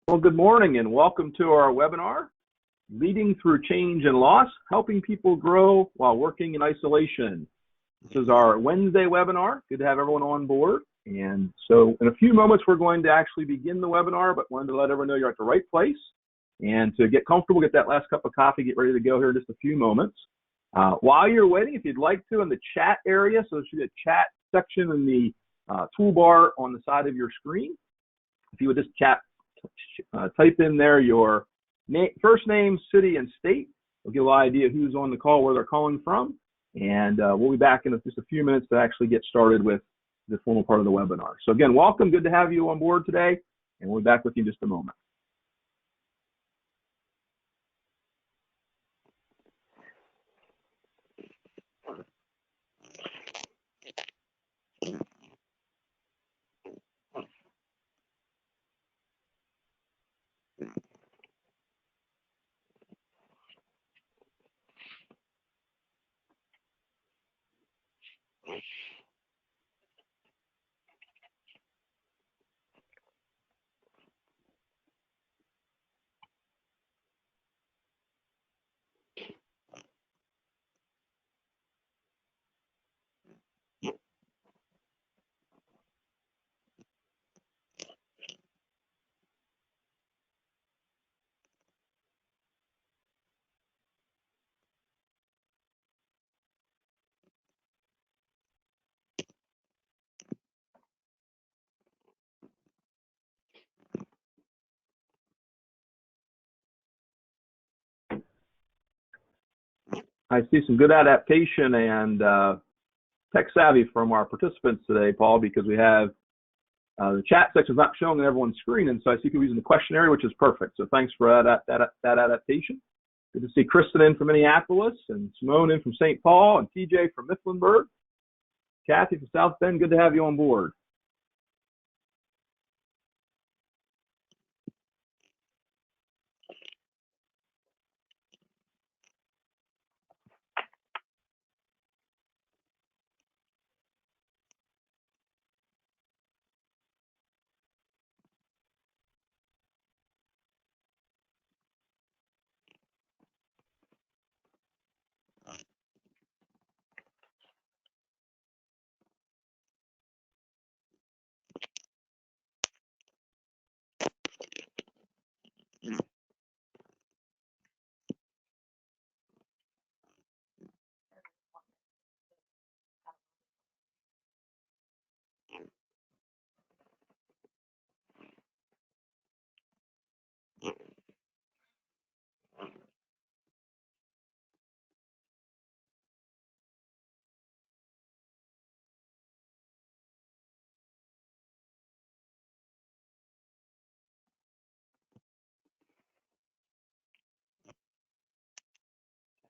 Well, good morning and welcome to our webinar, Leading Through Change and Loss, Helping People Grow While Working in Isolation. This is our Wednesday webinar. Good to have everyone on board. And so in a few moments, we're going to actually begin the webinar, but wanted to let everyone know you're at the right place. And to get comfortable, get that last cup of coffee, get ready to go here in just a few moments. While you're waiting, if you'd like to, in the chat area, so there should be a chat section in the toolbar on the side of your screen. If you would just type in there your first name, city, and state. We'll get an idea who's on the call, where they're calling from, and we'll be back in just a few minutes to actually get started with the formal part of the webinar. So again, welcome. Good to have you on board today, and we'll be back with you in just a moment. I see some good adaptation and tech savvy from our participants today, Paul, because we have the chat section is not showing on everyone's screen, and so I see people using the question area, which is perfect. So thanks for that adaptation. Good to see Kristen in from Minneapolis, and Simone in from St. Paul, and TJ from Mifflinburg. Kathy from South Bend, good to have you on board.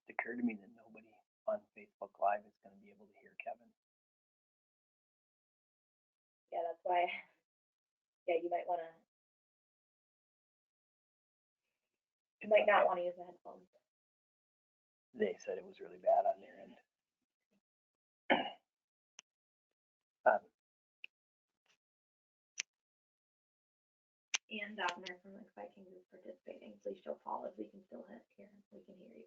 It occurred to me that nobody on Facebook Live is going to be able to hear Kevin. Yeah, that's why. Yeah, you might want to. You might not want to use the headphones. They said it was really bad on their end. And Dogner from the Vikings is participating. Please show Paul if we can still hear him. We can hear you.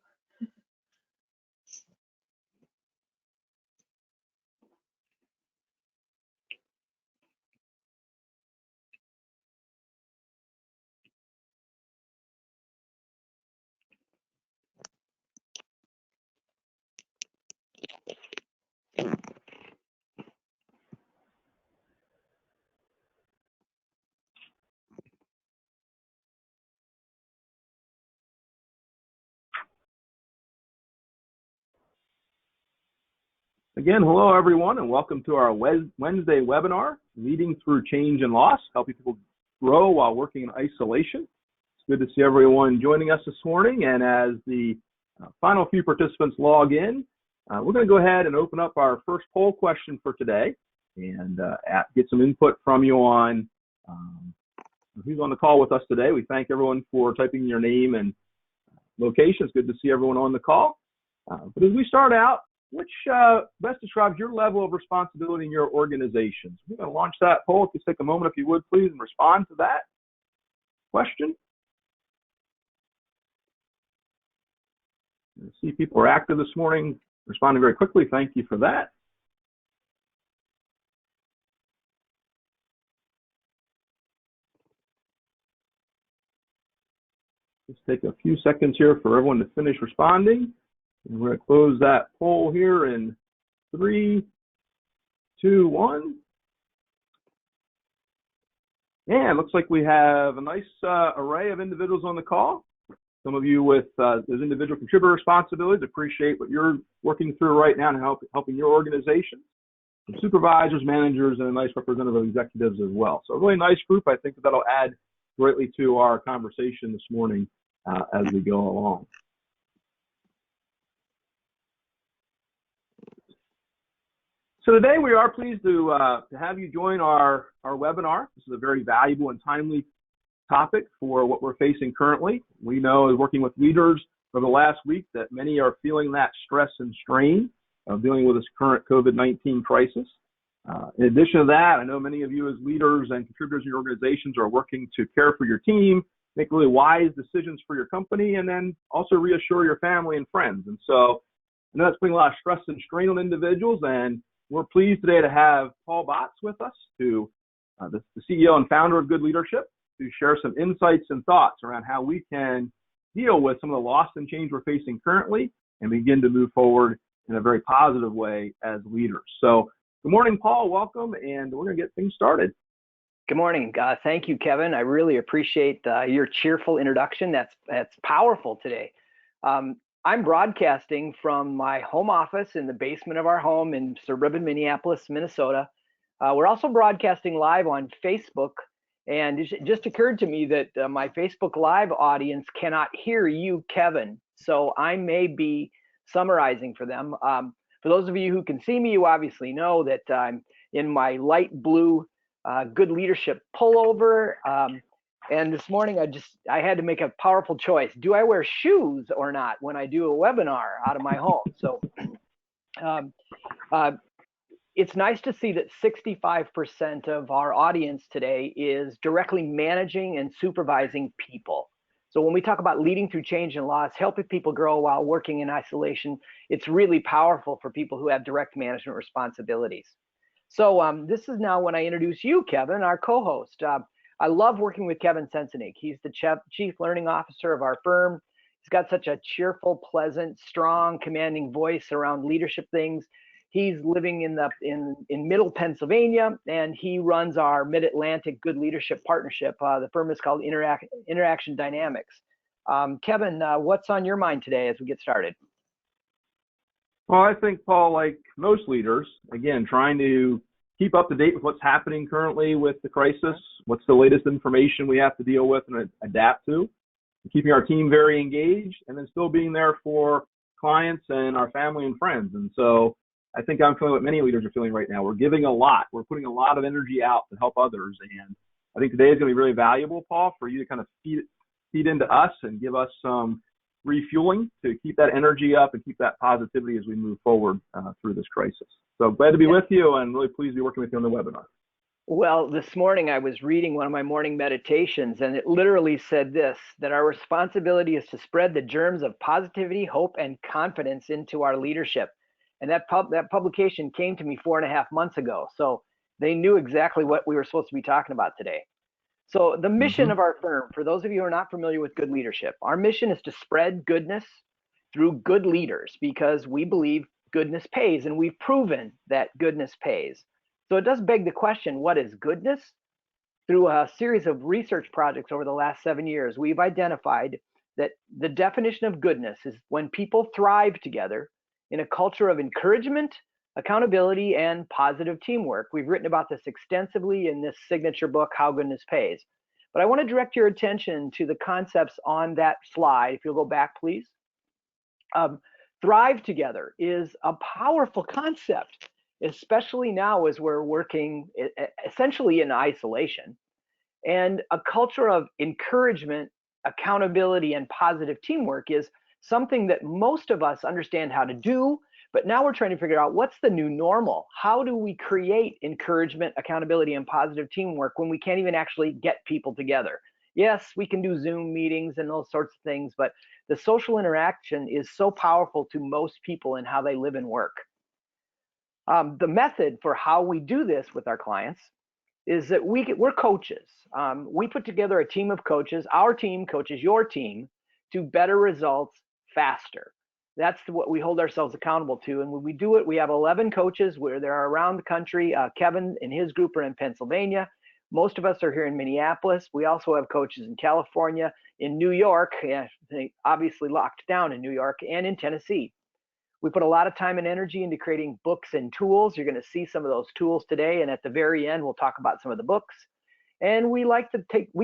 Again, hello everyone, and welcome to our Wednesday webinar, Leading Through Change and Loss, Helping People Grow While Working in Isolation. It's good to see everyone joining us this morning, and as the final few participants log in, we're going to go ahead and open up our first poll question for today and get some input from you on who's on the call with us today. We thank everyone for typing your name and location. It's good to see everyone on the call. But as we start out, which best describes your level of responsibility in your organization? So we're going to launch that poll. Just take a moment, if you would, please, and respond to that. question. I see people are active this morning, responding very quickly. Thank you for that. Just take a few seconds here for everyone to finish responding. And we're going to close that poll here in 3, 2, 1. And it looks like we have a nice array of individuals on the call. Some of you with those individual contributor responsibilities, appreciate what you're working through right now and helping your organization. Some supervisors, managers, and a nice representative of executives as well. So a really nice group. I think that'll add greatly to our conversation this morning as we go along. So today we are pleased to have you join our webinar. This is a very valuable and timely topic for what we're facing currently. We know, as working with leaders over the last week, that many are feeling that stress and strain of dealing with this current COVID-19 crisis. In addition to that, I know many of you as leaders and contributors in your organizations are working to care for your team, make really wise decisions for your company, and then also reassure your family and friends. And so I know that's putting a lot of stress and strain on individuals, and we're pleased today to have Paul Botts with us, the CEO and founder of Good Leadership, to share some insights and thoughts around how we can deal with some of the loss and change we're facing currently and begin to move forward in a very positive way as leaders. So good morning, Paul. Welcome, and we're going to get things started. Good morning. Thank you, Kevin. I really appreciate your cheerful introduction. That's powerful today. I'm broadcasting from my home office in the basement of our home in suburban Minneapolis, Minnesota. We're also broadcasting live on Facebook. And it just occurred to me that my Facebook Live audience cannot hear you, Kevin. So I may be summarizing for them. For those of you who can see me, you obviously know that I'm in my light blue Good Leadership pullover. And this morning I had to make a powerful choice. Do I wear shoes or not when I do a webinar out of my home? So it's nice to see that 65% of our audience today is directly managing and supervising people. So when we talk about leading through change and loss, helping people grow while working in isolation, it's really powerful for people who have direct management responsibilities. So this is now when I introduce you, Kevin, our co-host. I love working with Kevin Sensenig. He's the Chief Learning Officer of our firm. He's got such a cheerful, pleasant, strong, commanding voice around leadership things. He's living in Middle Pennsylvania, and he runs our Mid-Atlantic Good Leadership Partnership. The firm is called Interaction Dynamics. Kevin, what's on your mind today as we get started? Well, I think, Paul, like most leaders, again, trying to keep up to date with what's happening currently with the crisis, what's the latest information we have to deal with and adapt to, keeping our team very engaged, and then still being there for clients and our family and friends. And so I think I'm feeling what many leaders are feeling right now. We're giving a lot. We're putting a lot of energy out to help others. And I think today is going to be really valuable, Paul, for you to kind of feed into us and give us some refueling to keep that energy up and keep that positivity as we move forward through this crisis. So glad to be with you and really pleased to be working with you on the webinar. Well, this morning I was reading one of my morning meditations, and it literally said this, that our responsibility is to spread the germs of positivity, hope, and confidence into our leadership. And that publication came to me 4.5 months ago. So they knew exactly what we were supposed to be talking about today. So the mission of our firm, for those of you who are not familiar with Good Leadership, our mission is to spread goodness through good leaders because we believe goodness pays, and we've proven that goodness pays. So it does beg the question, what is goodness? Through a series of research projects over the last 7 years, we've identified that the definition of goodness is when people thrive together in a culture of encouragement, accountability, and positive teamwork. We've written about this extensively in this signature book, How Goodness Pays. But I want to direct your attention to the concepts on that slide. If you'll go back, please. Thrive together is a powerful concept, especially now as we're working essentially in isolation. And a culture of encouragement, accountability, and positive teamwork is something that most of us understand how to do, but now we're trying to figure out what's the new normal. How do we create encouragement, accountability, and positive teamwork when we can't even actually get people together? Yes, we can do Zoom meetings and those sorts of things, but the social interaction is so powerful to most people in how they live and work. The method for how we do this with our clients is that we're coaches. We put together a team of coaches. Our team coaches your team to better results faster. That's what we hold ourselves accountable to. And when we do it, we have 11 coaches where they're around the country. Kevin and his group are in Pennsylvania. Most of us are here in Minneapolis. We also have coaches in California, in New York, they obviously locked down in New York, and in Tennessee. We put a lot of time and energy into creating books and tools. You're going to see some of those tools today. And at the very end, we'll talk about some of the books. And we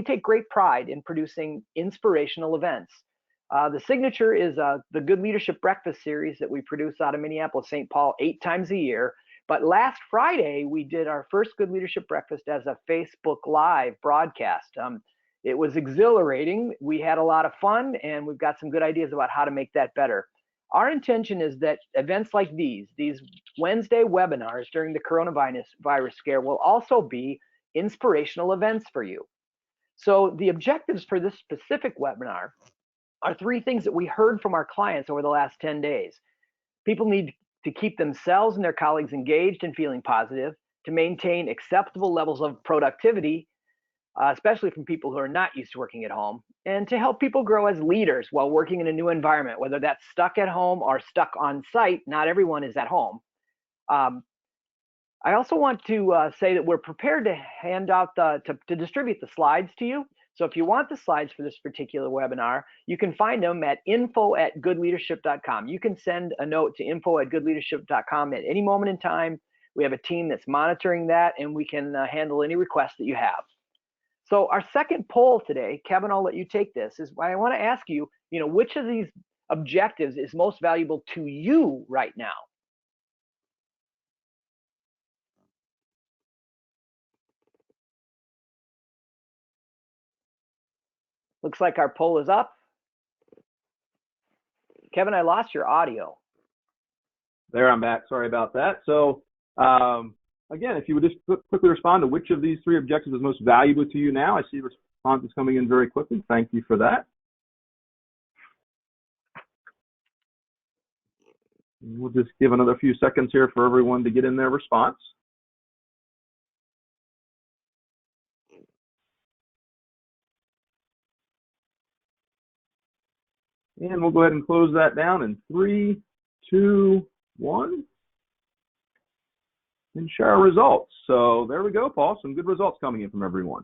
take great pride in producing inspirational events. The signature is the Good Leadership Breakfast series that we produce out of Minneapolis, St. Paul 8 times a year. But last Friday, we did our first Good Leadership Breakfast as a Facebook Live broadcast. It was exhilarating. We had a lot of fun, and we've got some good ideas about how to make that better. Our intention is that events like these Wednesday webinars during the coronavirus scare, will also be inspirational events for you. So the objectives for this specific webinar are 3 things that we heard from our clients over the last 10 days. People need to keep themselves and their colleagues engaged and feeling positive, to maintain acceptable levels of productivity, especially from people who are not used to working at home, and to help people grow as leaders while working in a new environment, whether that's stuck at home or stuck on site. Not everyone is at home. I also want to say that we're prepared to hand out to distribute the slides to you. So if you want the slides for this particular webinar, you can find them at info@goodleadership.com. You can send a note to info@goodleadership.com at any moment in time. We have a team that's monitoring that, and we can handle any requests that you have. So our second poll today, Kevin, I'll let you take this, is I want to ask you, which of these objectives is most valuable to you right now? Looks like our poll is up. Kevin, I lost your audio. There, I'm back. Sorry about that. So again, if you would just quickly respond to which of these 3 objectives is most valuable to you now. I see responses coming in very quickly. Thank you for that. We'll just give another few seconds here for everyone to get in their response. And we'll go ahead and close that down in 3, 2, 1. And share our results. So there we go, Paul. Some good results coming in from everyone.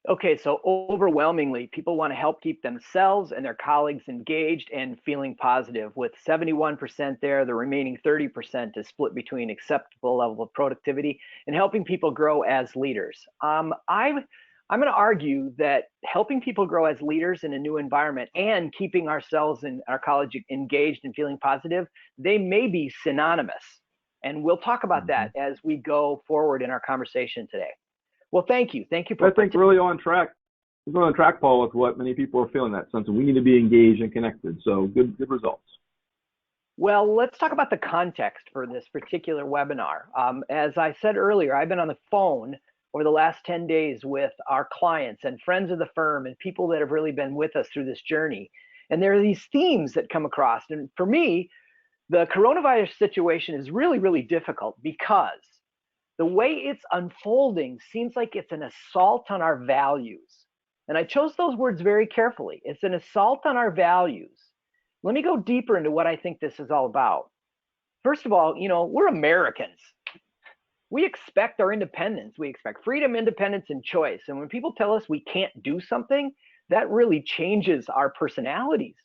Okay, so overwhelmingly, people want to help keep themselves and their colleagues engaged and feeling positive. With 71% there, the remaining 30% is split between acceptable level of productivity and helping people grow as leaders. I'm going to argue that helping people grow as leaders in a new environment and keeping ourselves and our colleagues engaged and feeling positive, they may be synonymous. And we'll talk about that as we go forward in our conversation today. Well, thank you. Thank you for. I think really on track. We're on track, Paul, with what many people are feeling, that sense of we need to be engaged and connected. So good results. Well, let's talk about the context for this particular webinar. As I said earlier, I've been on the phone over the last 10 days with our clients and friends of the firm and people that have really been with us through this journey. And there are these themes that come across. And for me, the coronavirus situation is really, really difficult because the way it's unfolding seems like it's an assault on our values. And I chose those words very carefully. It's an assault on our values. Let me go deeper into what I think this is all about. First of all, we're Americans. We expect our independence. We expect freedom, independence, and choice. And when people tell us we can't do something, that really changes our personalities.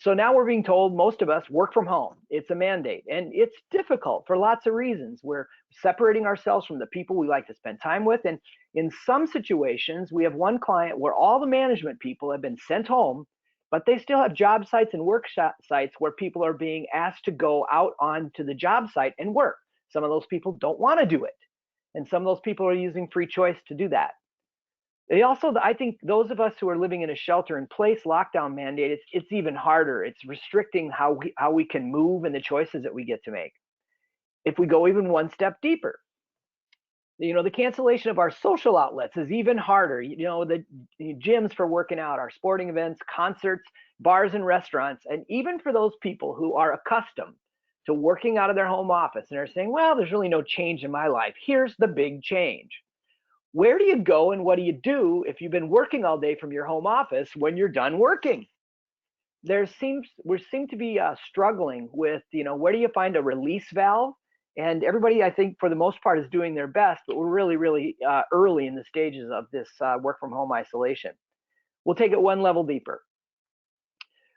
So now we're being told, most of us, work from home. It's a mandate. And it's difficult for lots of reasons. We're separating ourselves from the people we like to spend time with. And in some situations, we have one client where all the management people have been sent home, but they still have job sites and work sites where people are being asked to go out onto the job site and work. Some of those people don't want to do it. And some of those people are using free choice to do that. They also, I think those of us who are living in a shelter-in-place lockdown mandate, it's even harder. It's restricting how we can move and the choices that we get to make. If we go even one step deeper, The cancellation of our social outlets is even harder. The gyms for working out, our sporting events, concerts, bars and restaurants, and even for those people who are accustomed to working out of their home office and are saying, well, there's really no change in my life. Here's the big change. Where do you go and what do you do if you've been working all day from your home office when you're done working? We seem to be struggling with, where do you find a release valve? And everybody, I think, for the most part, is doing their best, but we're really, really early in the stages of this work from home isolation. We'll take it one level deeper.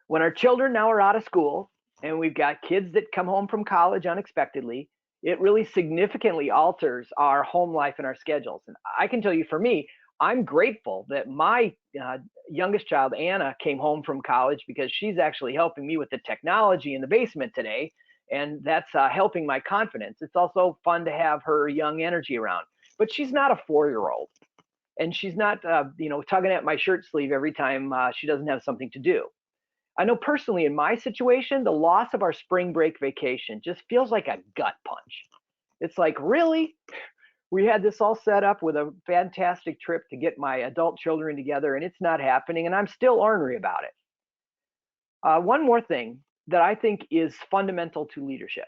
When our children now are out of school and we've got kids that come home from college unexpectedly, it really significantly alters our home life and our schedules. And I can tell you, for me, I'm grateful that my youngest child, Anna, came home from college, because she's actually helping me with the technology in the basement today. And that's helping my confidence. It's also fun to have her young energy around. But she's not a 4-year-old. And she's not, tugging at my shirt sleeve every time she doesn't have something to do. I know personally in my situation, the loss of our spring break vacation just feels like a gut punch. It's like, really? We had this all set up with a fantastic trip to get my adult children together, and it's not happening, and I'm still ornery about it. One more thing that I think is fundamental to leadership.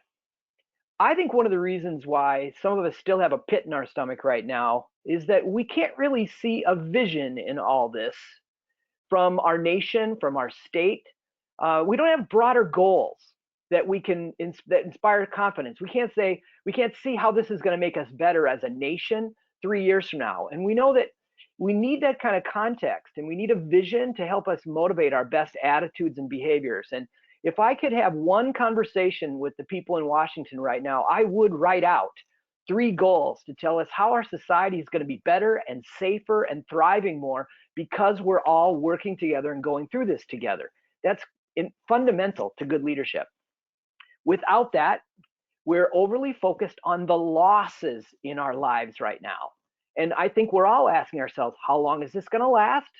I think one of the reasons why some of us still have a pit in our stomach right now is that we can't really see a vision in all this from our nation, from our state. We don't have broader goals that that inspire confidence. We can't see how this is going to make us better as a nation 3 years from now. And we know that we need that kind of context, and we need a vision to help us motivate our best attitudes and behaviors. And if I could have one conversation with the people in Washington right now, I would write out 3 goals to tell us how our society is going to be better and safer and thriving more because we're all working together and going through this together. That's fundamental to good leadership. Without that, we're overly focused on the losses in our lives right now. And I think we're all asking ourselves, how long is this going to last?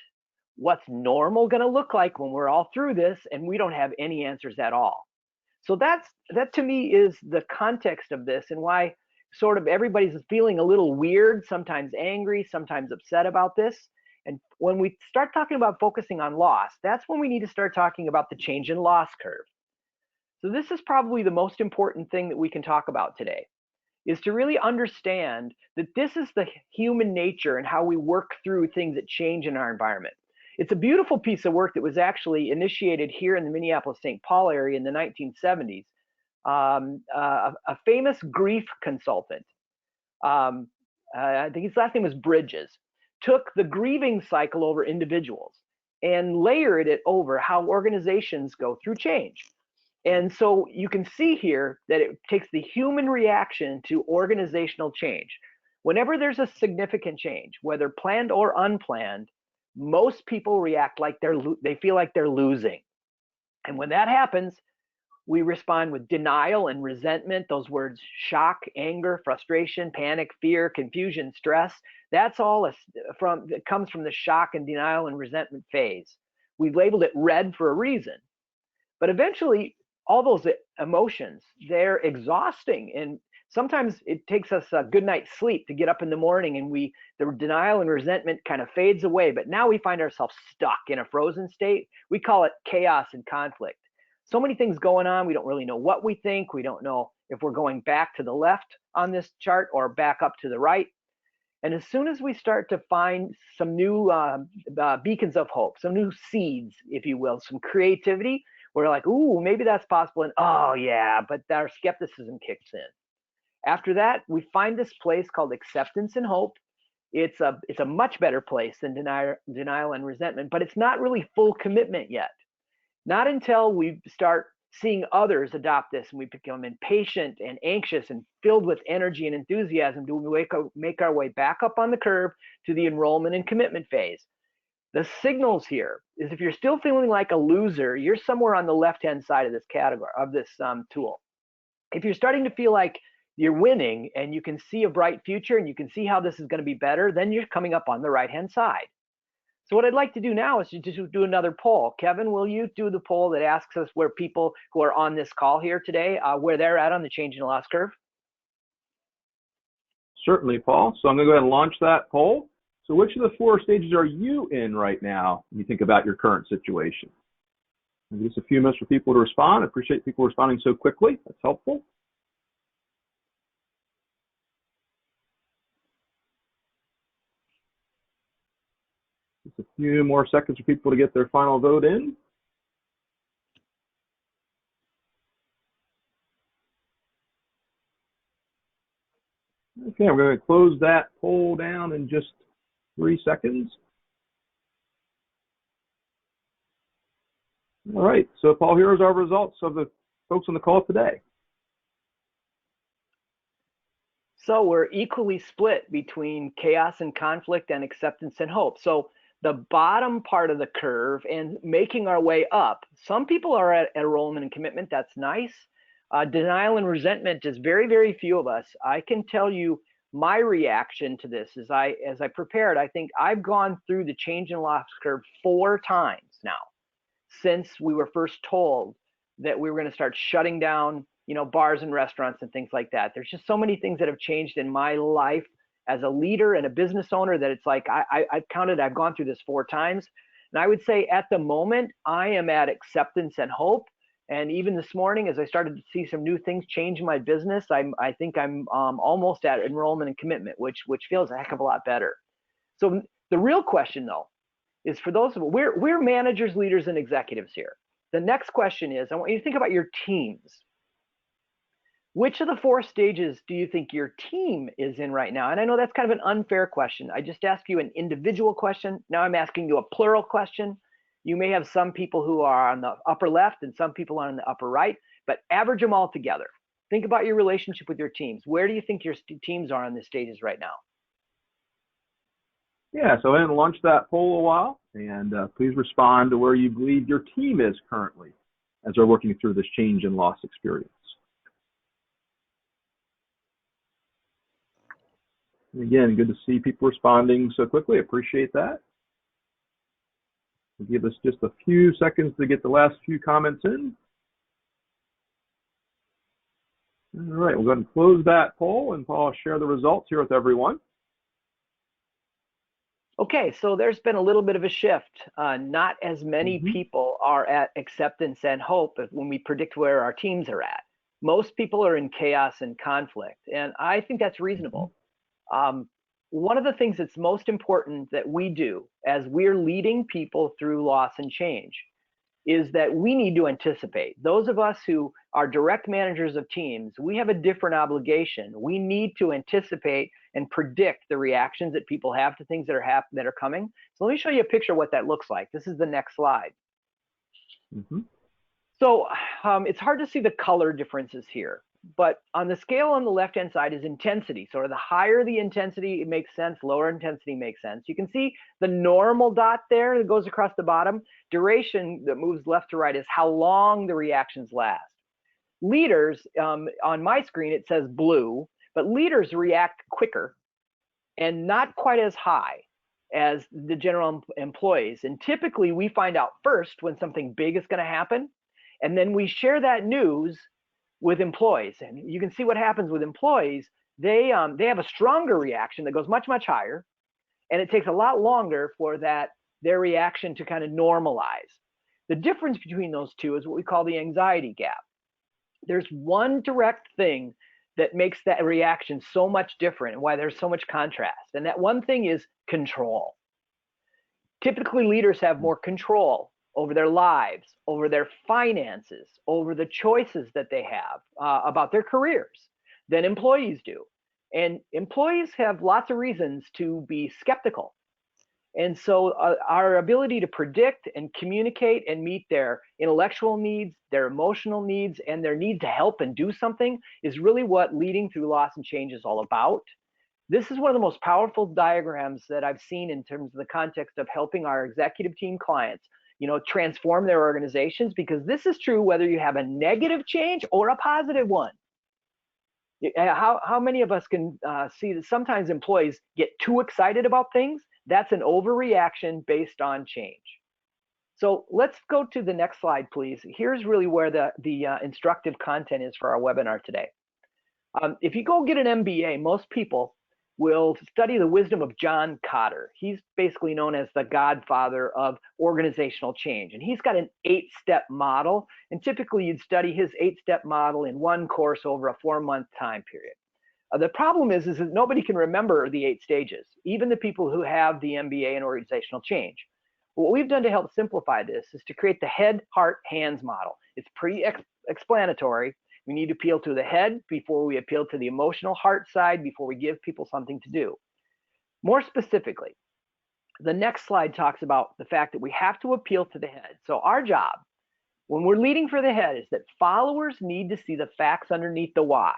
What's normal going to look like when we're all through this? And we don't have any answers at all. So that to me is the context of this, and why sort of everybody's feeling a little weird, sometimes angry, sometimes upset about this. And when we start talking about focusing on loss, that's when we need to start talking about the change in loss curve. So this is probably the most important thing that we can talk about today, is to really understand that this is the human nature and how we work through things that change in our environment. It's a beautiful piece of work that was actually initiated here in the Minneapolis-St. Paul area in the 1970s. A famous grief consultant, I think his last name was Bridges, took the grieving cycle over individuals and layered it over how organizations go through change. And so you can see here that it takes the human reaction to organizational change. Whenever there's a significant change, whether planned or unplanned, most people react like they feel like they're losing. And when that happens, we respond with denial and resentment. Those words: shock, anger, frustration, panic, fear, confusion, stress. That's all that comes from the shock and denial and resentment phase. We've labeled it red for a reason. But eventually, all those emotions, they're exhausting. And sometimes it takes us a good night's sleep to get up in the morning, and the denial and resentment kind of fades away. But now we find ourselves stuck in a frozen state. We call it chaos and conflict. So many things going on. We don't really know what we think. We don't know if we're going back to the left on this chart or back up to the right. And as soon as we start to find some new beacons of hope, some new seeds, if you will, some creativity, we're like, ooh, maybe that's possible. And oh yeah, but our skepticism kicks in. After that, we find this place called acceptance and hope. It's a much better place than denial and resentment, but it's not really full commitment yet. Not until we start seeing others adopt this and we become impatient and anxious and filled with energy and enthusiasm do we make our way back up on the curve to the enrollment and commitment phase. The signals here is, if you're still feeling like a loser, you're somewhere on the left-hand side of this category, of this tool. If you're starting to feel like you're winning and you can see a bright future and you can see how this is going to be better, then you're coming up on the right-hand side. So what I'd like to do now is to just do another poll. Kevin, will you do the poll that asks us where people who are on this call here today, where they're at on the change in loss curve? Certainly, Paul. So I'm going to go ahead and launch that poll. So which of the 4 stages are you in right now when you think about your current situation? And just a few minutes for people to respond. I appreciate people responding so quickly. That's helpful. Just a few more seconds for people to get their final vote in. Okay, we're going to close that poll down in just 3 seconds. All right, so Paul, here's our results of the folks on the call today. So we're equally split between chaos and conflict and acceptance and hope. So the bottom part of the curve and making our way up, some people are at enrollment and commitment. That's nice. Denial and resentment is very, very few of us. I can tell you my reaction to this as I prepared. I think I've gone through the change and loss curve 4 times now since we were first told that we were going to start shutting down, bars and restaurants and things like that. There's just so many things that have changed in my life as a leader and a business owner that it's like I've counted, I've gone through this 4 times. And I would say at the moment, I am at acceptance and hope. And even this morning, as I started to see some new things change in my business, I think I'm almost at enrollment and commitment, which feels a heck of a lot better. So the real question, though, is for those of us, we're managers, leaders, and executives here. The next question is, I want you to think about your teams. Which of the 4 stages do you think your team is in right now? And I know that's kind of an unfair question. I just asked you an individual question. Now I'm asking you a plural question. You may have some people who are on the upper left and some people on the upper right, but average them all together. Think about your relationship with your teams. Where do you think your teams are on the stages right now? Yeah, so I launch that poll a while, and please respond to where you believe your team is currently as they're working through this change and loss experience. And again, good to see people responding so quickly. Appreciate that. Give us just a few seconds to get the last few comments in. All right, we'll go ahead and close that poll, and Paul, share the results here with everyone. Okay, so there's been a little bit of a shift. Not as many people are at acceptance and hope when we predict where our teams are at. Most people are in chaos and conflict, and I think that's reasonable. One of the things that's most important that we do as we're leading people through loss and change is that we need to anticipate. Those of us who are direct managers of teams, we have a different obligation. We need to anticipate and predict the reactions that people have to things that are coming. So let me show you a picture of what that looks like. This is the next slide. So it's hard to see the color differences here, but on the scale on the left-hand side is intensity. So the higher the intensity, it makes sense. Lower intensity makes sense. You can see the normal dot there that goes across the bottom. Duration that moves left to right is how long the reactions last. Leaders, on my screen, it says blue, but leaders react quicker and not quite as high as the general employees. And typically we find out first when something big is going to happen, and then we share that news with employees. And you can see what happens with employees. They have a stronger reaction that goes much, much higher, and it takes a lot longer for their reaction to kind of normalize. The difference between those two is what we call the anxiety gap. There's one direct thing that makes that reaction so much different and why there's so much contrast. And that one thing is control. Typically, leaders have more control over their lives, over their finances, over the choices that they have about their careers than employees do. And employees have lots of reasons to be skeptical. And so our ability to predict and communicate and meet their intellectual needs, their emotional needs, and their need to help and do something is really what leading through loss and change is all about. This is one of the most powerful diagrams that I've seen in terms of the context of helping our executive team clients, transform their organizations, because this is true whether you have a negative change or a positive one. How many of us can see that sometimes employees get too excited about things? That's an overreaction based on change. So let's go to the next slide, please. Here's really where the instructive content is for our webinar today. If you go get an MBA, most people we'll study the wisdom of John Kotter. He's basically known as the godfather of organizational change. And he's got an 8-step model. And typically you'd study his 8-step model in one course over a 4-month time period. The problem is that nobody can remember the 8 stages, even the people who have the MBA in organizational change. What we've done to help simplify this is to create the head, heart, hands model. It's pretty explanatory. We need to appeal to the head before we appeal to the emotional heart side before we give people something to do. More specifically, the next slide talks about the fact that we have to appeal to the head. So our job, when we're leading for the head, is that followers need to see the facts underneath the why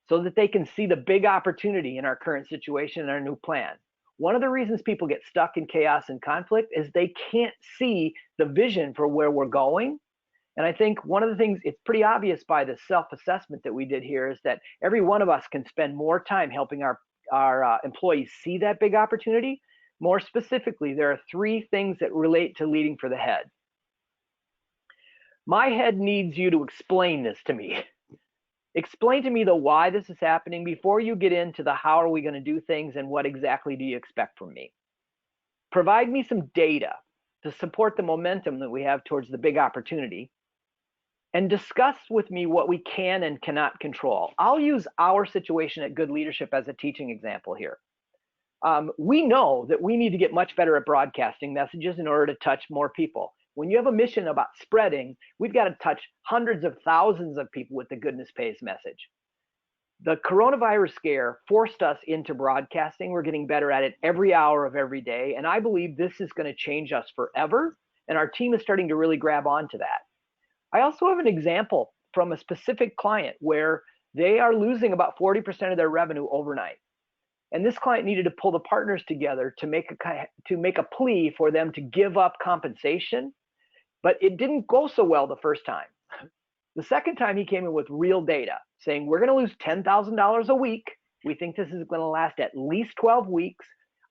so that they can see the big opportunity in our current situation and our new plan. One of the reasons people get stuck in chaos and conflict is they can't see the vision for where we're going. And I think one of the things, it's pretty obvious by the self-assessment that we did here, is that every one of us can spend more time helping our employees see that big opportunity. More specifically, there are 3 things that relate to leading for the head. My head needs you to explain this to me. Explain to me the why this is happening before you get into the how are we going to do things and what exactly do you expect from me. Provide me some data to support the momentum that we have towards the big opportunity. And discuss with me what we can and cannot control. I'll use our situation at Good Leadership as a teaching example here. We know that we need to get much better at broadcasting messages in order to touch more people. When you have a mission about spreading, we've got to touch hundreds of thousands of people with the Goodness Pays message. The coronavirus scare forced us into broadcasting. We're getting better at it every hour of every day. And I believe this is going to change us forever. And our team is starting to really grab onto that. I also have an example from a specific client where they are losing about 40% of their revenue overnight. And this client needed to pull the partners together to make a plea for them to give up compensation, but it didn't go so well the first time. The second time he came in with real data saying, we're going to lose $10,000 a week. We think this is going to last at least 12 weeks.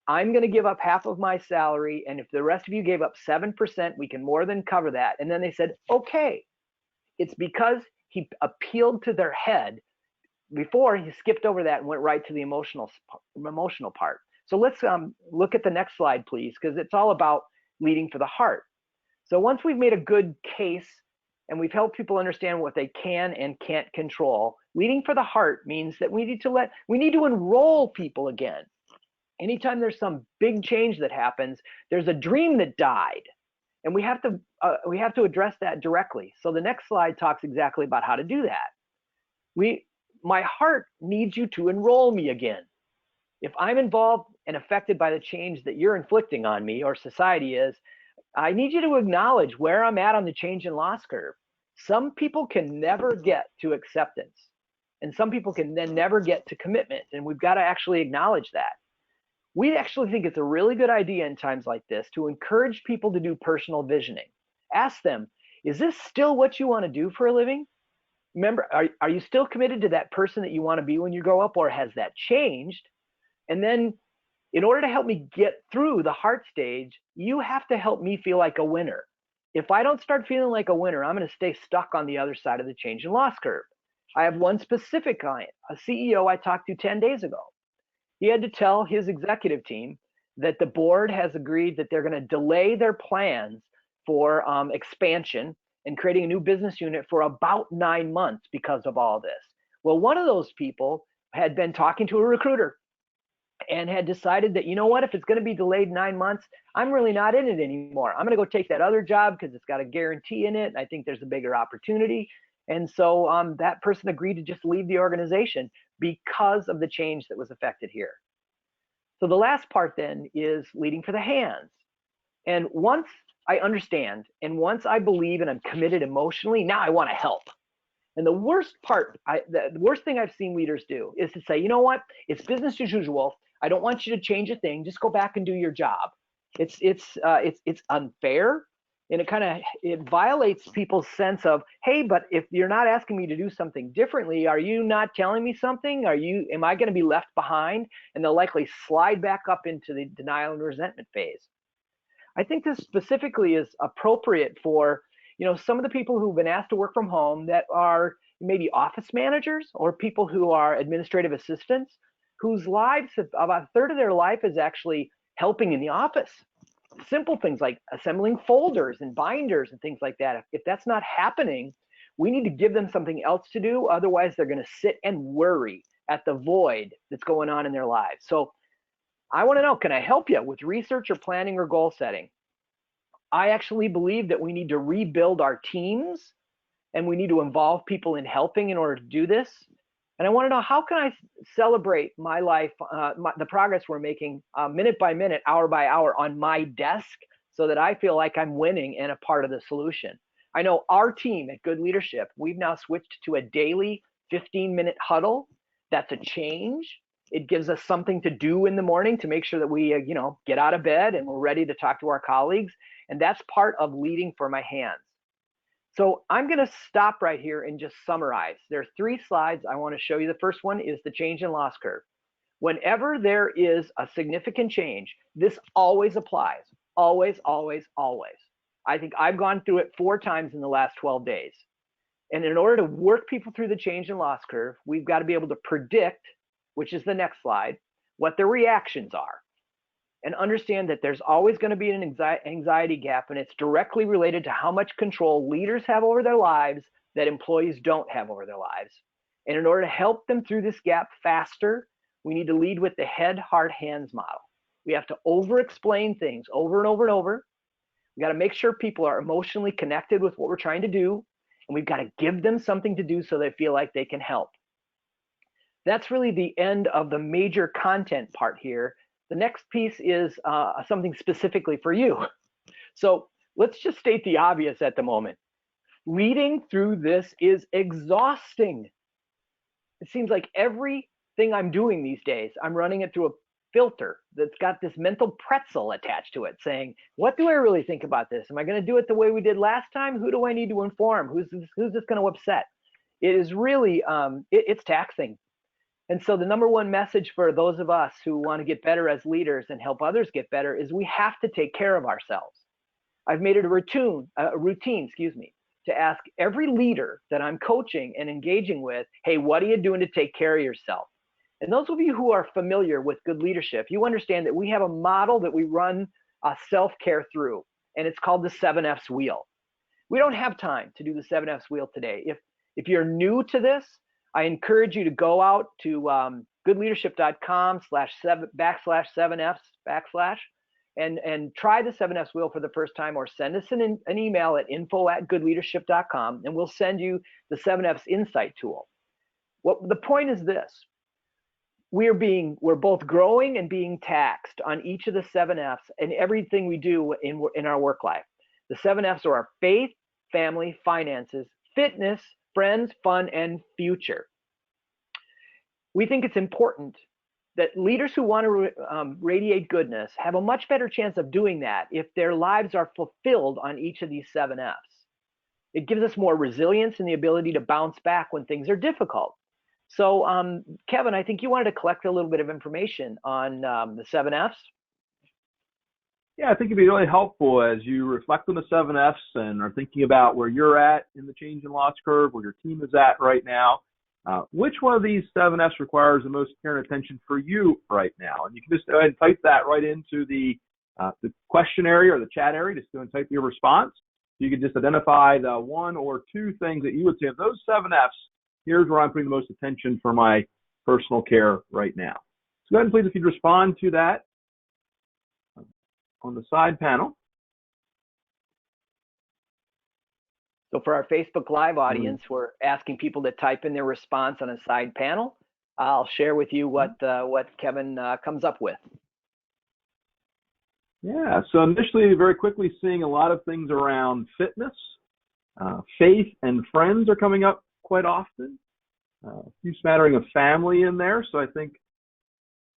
I'm going to give up half of my salary. And if the rest of you gave up 7%, we can more than cover that. And then they said, okay. It's because he appealed to their head before he skipped over that and went right to the emotional part. So let's look at the next slide, please, because it's all about leading for the heart. So once we've made a good case and we've helped people understand what they can and can't control, leading for the heart means that we need to enroll people again. Anytime there's some big change that happens, there's a dream that died. And we have to address that directly. So the next slide talks exactly about how to do that. My heart needs you to enroll me again. If I'm involved and affected by the change that you're inflicting on me or society is, I need you to acknowledge where I'm at on the change and loss curve. Some people can never get to acceptance, and some people can then never get to commitment, and we've got to actually acknowledge that. We actually think it's a really good idea in times like this to encourage people to do personal visioning. Ask them, is this still what you want to do for a living? Remember, are you still committed to that person that you want to be when you grow up, or has that changed? And then in order to help me get through the heart stage, you have to help me feel like a winner. If I don't start feeling like a winner, I'm going to stay stuck on the other side of the change and loss curve. I have one specific client, a CEO I talked to 10 days ago. He had to tell his executive team that the board has agreed that they're going to delay their plans for expansion and creating a new business unit for about 9 months because of all this. Well, one of those people had been talking to a recruiter and had decided that, you know what, if it's going to be delayed 9 months, I'm really not in it anymore. I'm going to go take that other job because it's got a guarantee in it. And I think there's a bigger opportunity. And so that person agreed to just leave the organization because of the change that was affected here. So the last part then is leading for the hands. And once I understand, and once I believe and I'm committed emotionally, now I want to help. And the worst thing I've seen leaders do is to say, you know what, it's business as usual. I don't want you to change a thing. Just go back and do your job. It's unfair, and it violates people's sense of, hey, but if you're not asking me to do something differently, are you not telling me something? Am I going to be left behind? And they'll likely slide back up into the denial and resentment phase. I think this specifically is appropriate for, some of the people who've been asked to work from home that are maybe office managers or people who are administrative assistants whose lives, about a third of their life is actually helping in the office. Simple things like assembling folders and binders and things like that. If that's not happening, we need to give them something else to do. Otherwise, they're going to sit and worry at the void that's going on in their lives. So I want to know, can I help you with research or planning or goal setting? I actually believe that we need to rebuild our teams and we need to involve people in helping in order to do this. And I want to know, how can I celebrate my life, the progress we're making minute by minute, hour by hour on my desk so that I feel like I'm winning and a part of the solution. I know our team at Good Leadership, we've now switched to a daily 15-minute huddle. That's a change. It gives us something to do in the morning to make sure that we, get out of bed and we're ready to talk to our colleagues. And that's part of leading for my hands. So I'm going to stop right here and just summarize. There are 3 slides I want to show you. The first one is the change and loss curve. Whenever there is a significant change, this always applies. Always, always, always. I think I've gone through it 4 times in the last 12 days. And in order to work people through the change and loss curve, we've got to be able to predict, which is the next slide, what their reactions are. And understand that there's always going to be an anxiety gap, and it's directly related to how much control leaders have over their lives that employees don't have over their lives. And in order to help them through this gap faster, we need to lead with the head, heart, hands model. We have to over-explain things over and over and over. We got to make sure people are emotionally connected with what we're trying to do, and we've got to give them something to do so they feel like they can help. That's really the end of the major content part here. The next piece is something specifically for you. So let's just state the obvious at the moment. Leading through this is exhausting. It seems like everything I'm doing these days, I'm running it through a filter that's got this mental pretzel attached to it saying, what do I really think about this? Am I going to do it the way we did last time? Who do I need to inform? Who's this going to upset? It is really, it's taxing. And so the number one message for those of us who want to get better as leaders and help others get better is we have to take care of ourselves. I've made it a routine, to ask every leader that I'm coaching and engaging with, hey, what are you doing to take care of yourself? And those of you who are familiar with Good Leadership, you understand that we have a model that we run self-care through, and it's called the 7F's wheel. We don't have time to do the 7F's wheel today. If you're new to this, I encourage you to go out to goodleadership.com/7Fs/ and try the 7F's wheel for the first time, or send us an email at info@goodleadership.com and we'll send you the 7F's insight tool. The point is this: we're both growing and being taxed on each of the 7F's and everything we do in our work life. The 7F's are our faith, family, finances, fitness, friends, fun, and future. We think it's important that leaders who want to radiate goodness have a much better chance of doing that if their lives are fulfilled on each of these 7F's. It gives us more resilience and the ability to bounce back when things are difficult. So, Kevin, I think you wanted to collect a little bit of information on the 7F's. Yeah, I think it'd be really helpful as you reflect on the 7F's and are thinking about where you're at in the change and loss curve, where your team is at right now. Which one of these 7F's requires the most care and attention for you right now? And you can just go ahead and type that right into the question area or the chat area. Just go and type your response. You can just identify the 1 or 2 things that you would say of those 7F's. Here's where I'm putting the most attention for my personal care right now. So go ahead and please, if you'd respond to that on the side panel. So for our Facebook Live audience, we're asking people to type in their response on a side panel. I'll share with you what Kevin comes up with. Yeah, so initially, very quickly seeing a lot of things around fitness. Faith and friends are coming up quite often. A few smattering of family in there. So I think,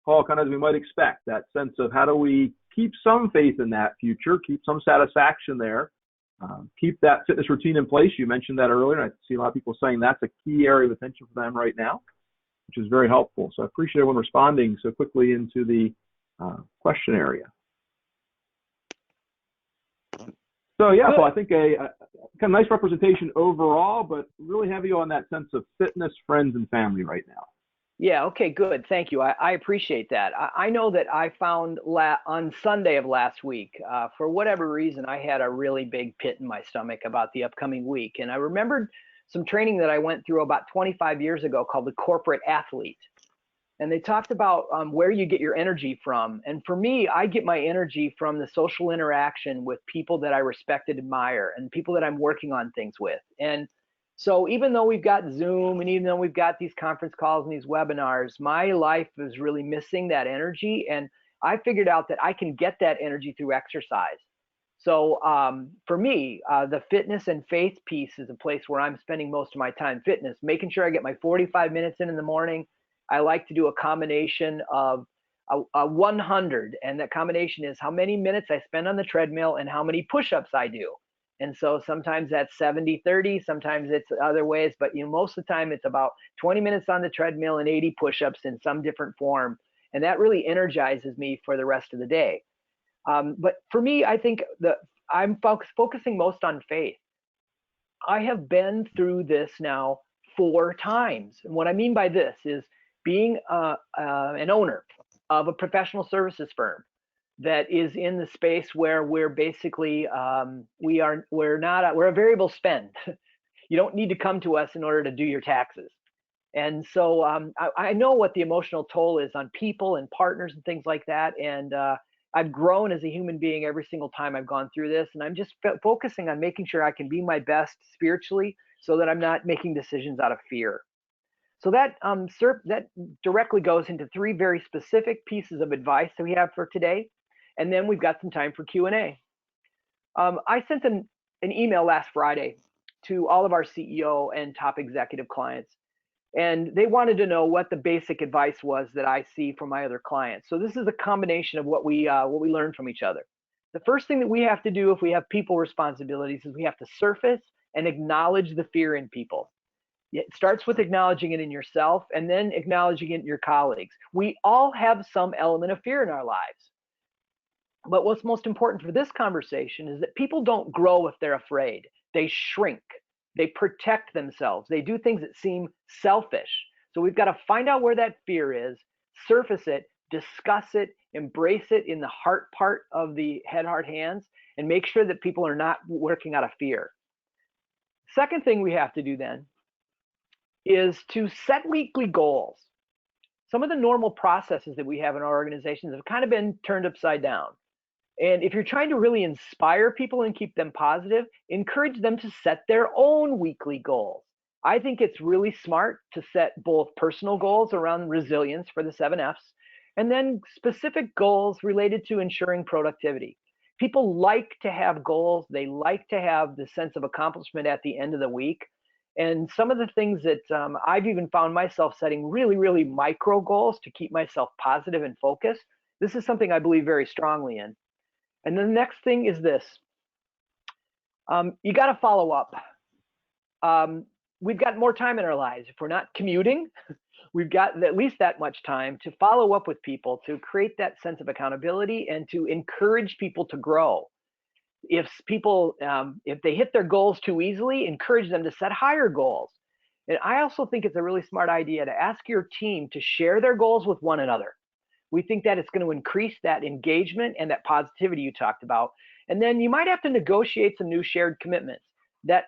Paul, kind of as we might expect, that sense of how do we keep some faith in that future, keep some satisfaction there, keep that fitness routine in place. You mentioned that earlier. I see a lot of people saying that's a key area of attention for them right now, which is very helpful. So I appreciate everyone responding so quickly into the question area. So yeah, Paul, I think a kind of nice representation overall, but really heavy on that sense of fitness, friends, and family right now. Yeah, okay, good. Thank you. I appreciate that. I know that I found on Sunday of last week, for whatever reason, I had a really big pit in my stomach about the upcoming week. And I remembered some training that I went through about 25 years ago called the Corporate Athlete. And they talked about where you get your energy from. And for me, I get my energy from the social interaction with people that I respect and admire and people that I'm working on things with. And so even though we've got Zoom and even though we've got these conference calls and these webinars, my life is really missing that energy. And I figured out that I can get that energy through exercise. So for me, the fitness and faith piece is a place where I'm spending most of my time. Fitness, making sure I get my 45 minutes in the morning. I like to do a combination of a 100, and that combination is how many minutes I spend on the treadmill and how many push-ups I do. And so sometimes that's 70-30, sometimes it's other ways, but most of the time it's about 20 minutes on the treadmill and 80 push-ups in some different form. And that really energizes me for the rest of the day. But for me, I think that I'm focusing most on faith. I have been through this now 4 times. And what I mean by this is being an owner of a professional services firm that is in the space where we're basically we're a variable spend. You don't need to come to us in order to do your taxes. And so I know what the emotional toll is on people and partners and things like that. And I've grown as a human being every single time I've gone through this. And I'm just focusing on making sure I can be my best spiritually so that I'm not making decisions out of fear. So that that directly goes into 3 very specific pieces of advice that we have for today. And then we've got some time for Q&A. I sent an email last Friday to all of our CEO and top executive clients. And they wanted to know what the basic advice was that I see from my other clients. So this is a combination of what we learned from each other. The first thing that we have to do if we have people responsibilities is we have to surface and acknowledge the fear in people. It starts with acknowledging it in yourself and then acknowledging it in your colleagues. We all have some element of fear in our lives. But what's most important for this conversation is that people don't grow if they're afraid. They shrink. They protect themselves. They do things that seem selfish. So we've got to find out where that fear is, surface it, discuss it, embrace it in the heart part of the head, heart, hands, and make sure that people are not working out of fear. Second thing we have to do then is to set weekly goals. Some of the normal processes that we have in our organizations have kind of been turned upside down. And if you're trying to really inspire people and keep them positive, encourage them to set their own weekly goals. I think it's really smart to set both personal goals around resilience for the 7 F's and then specific goals related to ensuring productivity. People like to have goals. They like to have the sense of accomplishment at the end of the week. And some of the things that I've even found myself setting really, really micro goals to keep myself positive and focused. This is something I believe very strongly in. And then the next thing is this. You got to follow up. We've got more time in our lives. If we're not commuting, we've got at least that much time to follow up with people, to create that sense of accountability and to encourage people to grow. If people, if they hit their goals too easily, encourage them to set higher goals. And I also think it's a really smart idea to ask your team to share their goals with one another. We think that it's going to increase that engagement and that positivity you talked about. And then you might have to negotiate some new shared commitments. That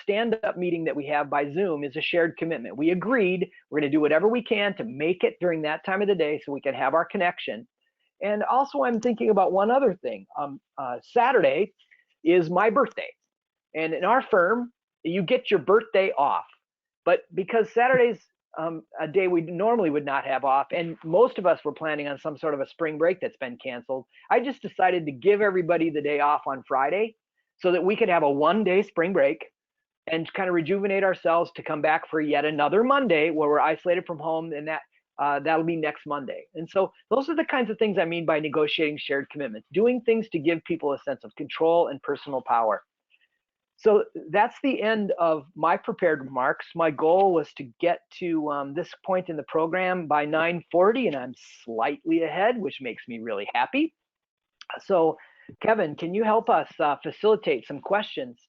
stand-up meeting that we have by Zoom is a shared commitment. We agreed we're going to do whatever we can to make it during that time of the day so we can have our connection. And also I'm thinking about one other thing. Saturday is my birthday. And in our firm, you get your birthday off. But because Saturday's a day we normally would not have off, and most of us were planning on some sort of a spring break that's been canceled, I just decided to give everybody the day off on Friday so that we could have a 1-day spring break and kind of rejuvenate ourselves to come back for yet another Monday where we're isolated from home, and that'll be next Monday. And so those are the kinds of things I mean by negotiating shared commitments, doing things to give people a sense of control and personal power. So that's the end of my prepared remarks. My goal was to get to this point in the program by 9:40, and I'm slightly ahead, which makes me really happy. So Kevin, can you help us facilitate some questions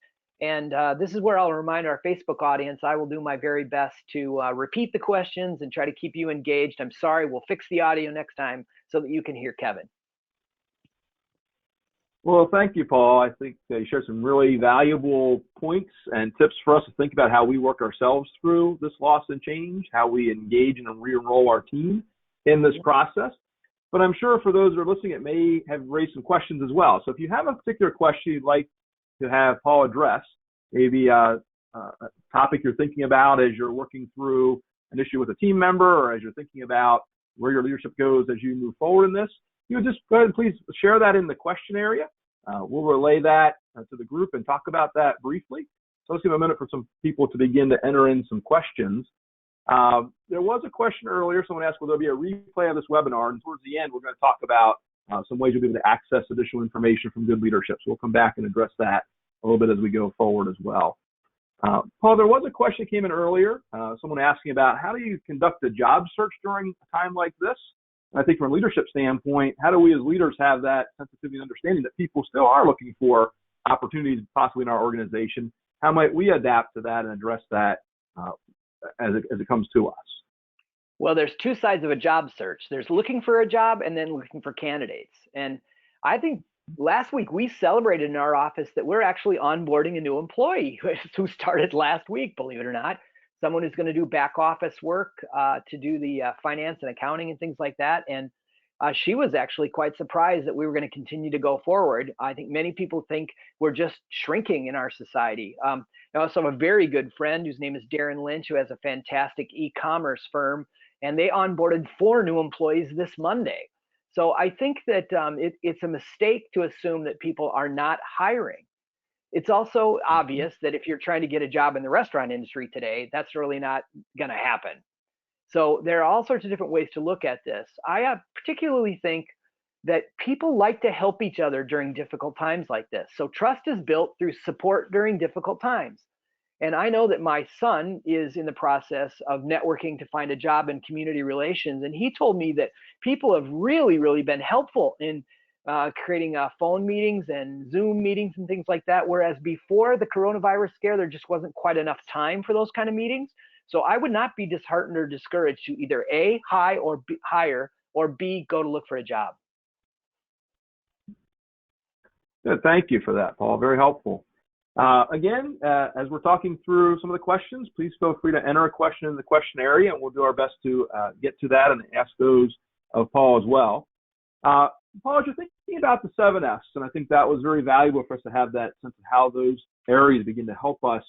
And this is where I'll remind our Facebook audience, I will do my very best to repeat the questions and try to keep you engaged. I'm sorry, we'll fix the audio next time so that you can hear Kevin. Well, thank you, Paul. I think you shared some really valuable points and tips for us to think about how we work ourselves through this loss and change, how we engage and re-enroll our team in this process. But I'm sure for those that are listening, it may have raised some questions as well. So if you have a particular question you'd like to have Paul address, maybe a topic you're thinking about as you're working through an issue with a team member, or as you're thinking about where your leadership goes as you move forward in this, you would just go ahead and please share that in the question area. We'll relay that to the group and talk about that briefly. So let's give a minute for some people to begin to enter in some questions. There was a question earlier. Someone asked, will there be a replay of this webinar? And towards the end, we're going to talk about some ways you'll be able to access additional information from good leadership. So we'll come back and address that a little bit as we go forward as well. Paul, there was a question that came in earlier. Someone asking about how do you conduct a job search during a time like this? And I think from a leadership standpoint, how do we as leaders have that sensitivity and understanding that people still are looking for opportunities possibly in our organization? How might we adapt to that and address that as it comes to us? Well, there's two sides of a job search. There's looking for a job and then looking for candidates. And I think last week we celebrated in our office that we're actually onboarding a new employee who started last week, believe it or not. Someone who's going to do back office work to do the finance and accounting and things like that. And she was actually quite surprised that we were going to continue to go forward. I think many people think we're just shrinking in our society. I also have a very good friend whose name is Darren Lynch, who has a fantastic e-commerce firm, and they onboarded 4 new employees this Monday. So I think that it's a mistake to assume that people are not hiring. It's also obvious that if you're trying to get a job in the restaurant industry today, that's really not going to happen. So there are all sorts of different ways to look at this. I particularly think that people like to help each other during difficult times like this. So trust is built through support during difficult times. And I know that my son is in the process of networking to find a job in community relations. And he told me that people have really, really been helpful in creating phone meetings and Zoom meetings and things like that. Whereas before the coronavirus scare, there just wasn't quite enough time for those kind of meetings. So I would not be disheartened or discouraged to either A, hire, or B, go to look for a job. Good. Thank you for that, Paul. Very helpful. Again, as we're talking through some of the questions, please feel free to enter a question in the question area, and we'll do our best to get to that and ask those of Paul as well. Paul, as you're thinking about the 7 F's, and I think that was very valuable for us to have that sense of how those areas begin to help us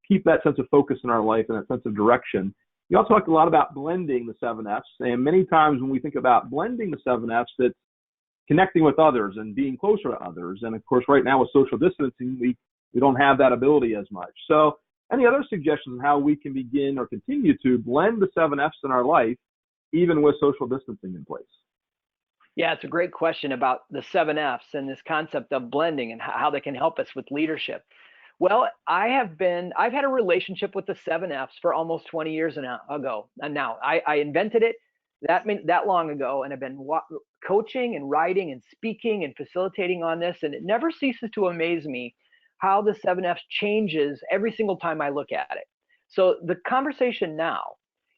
keep that sense of focus in our life and that sense of direction. You also talked a lot about blending the 7 F's, and many times when we think about blending the 7 F's, it's connecting with others and being closer to others. And of course, right now with social distancing, we don't have that ability as much. So any other suggestions on how we can begin or continue to blend the 7 F's in our life, even with social distancing in place? Yeah, it's a great question about the 7 F's and this concept of blending and how they can help us with leadership. Well, I've had a relationship with the 7 F's for almost 20 years ago. And now I invented it that long ago, and I've been coaching and writing and speaking and facilitating on this. And it never ceases to amaze me how the 7 F's changes every single time I look at it. So the conversation now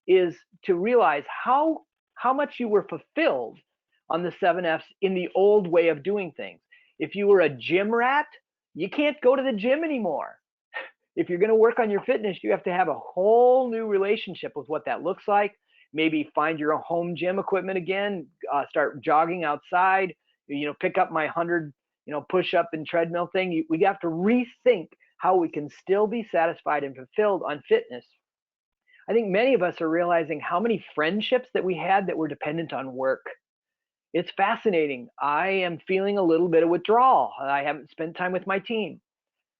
is to realize how much you were fulfilled on the 7 F's in the old way of doing things. If you were a gym rat, you can't go to the gym anymore. If you're going to work on your fitness, you have to have a whole new relationship with what that looks like. Maybe find your home gym equipment again, start jogging outside, pick up my 100, push-up and treadmill thing. We have to rethink how we can still be satisfied and fulfilled on fitness. I think many of us are realizing how many friendships that we had that were dependent on work. It's fascinating. I am feeling a little bit of withdrawal. I haven't spent time with my team.